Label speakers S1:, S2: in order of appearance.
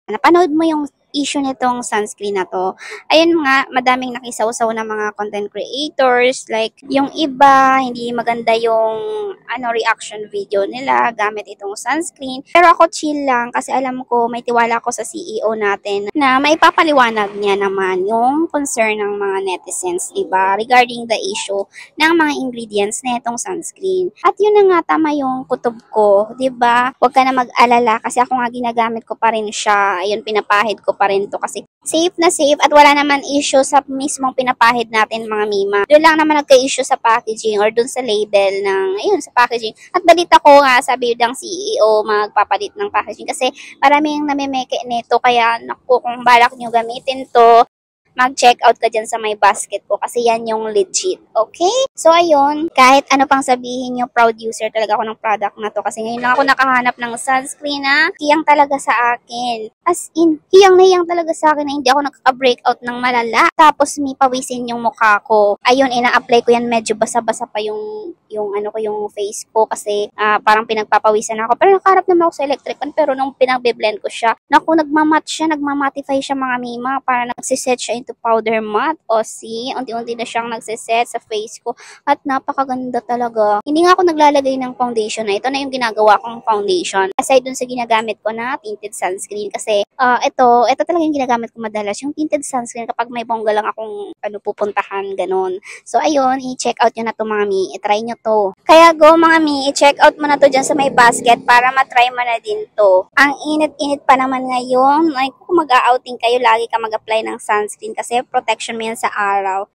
S1: Napanood mo yung issue nitong sunscreen na to. Ayun nga, madaming nakisawsaw na mga content creators. Like, yung iba, hindi maganda yung reaction video nila gamit itong sunscreen. Pero ako chill lang kasi alam ko, may tiwala ko sa CEO natin na maipapaliwanag niya naman yung concern ng mga netizens, diba? Regarding the issue ng mga ingredients na itong sunscreen. At yun na nga, tama yung kutob ko, diba? Huwag ka na mag-alala kasi ako nga ginagamit ko pa rin siya. Ayun, pinapahid ko pa rin to kasi safe na safe at wala naman issue sa mismong pinapahid natin mga mima. Doon lang naman nagka-issue sa packaging or doon sa label ng, ayun, sa packaging. At balita ko nga, sabi ng CEO, magpapalit ng packaging kasi maraming namimeke nito kaya naku, kung balak nyo gamitin to, mag-check out ka dyan sa may basket ko kasi yan yung legit. Okay? So, ayun, kahit ano pang sabihin nyo, proud user talaga ako ng product na to kasi ngayon lang ako nakahanap ng sunscreen na hiyang talaga sa akin. As in, hiyang na hiyang talaga sa akin na hindi ako nakaka-breakout ng malala. Tapos, may pawisin yung mukha ko. Ayun, ina-apply ko yan, medyo basa-basa pa yung yung face ko kasi parang pinagpapawisan ako. Pero nakaharap naman ako sa electric fan pero nung pinagbe-blend ko siya, naku, nagmamatify siya mga mima para nagsiset siya into powder matte. O see, unti-unti na siyang nagsiset sa face ko at napakaganda talaga. Hindi nga ako naglalagay ng foundation na ito na yung ginagawa kong foundation. Aside dun sa ginagamit ko na tinted sunscreen kasi ito talaga yung ginagamit ko madalas. Yung tinted sunscreen kapag may bongga lang akong pupuntahan, ganun. So, ayun, i-check out nyo na to mga mi. I-try nyo to. Kaya go mga mi, i-check out mo na to dyan sa may basket para matry mo na din to. Ang init-init pa naman ngayon. Ay, kung mag-outing kayo, lagi ka mag-apply ng sunscreen kasi protection mo yan sa araw.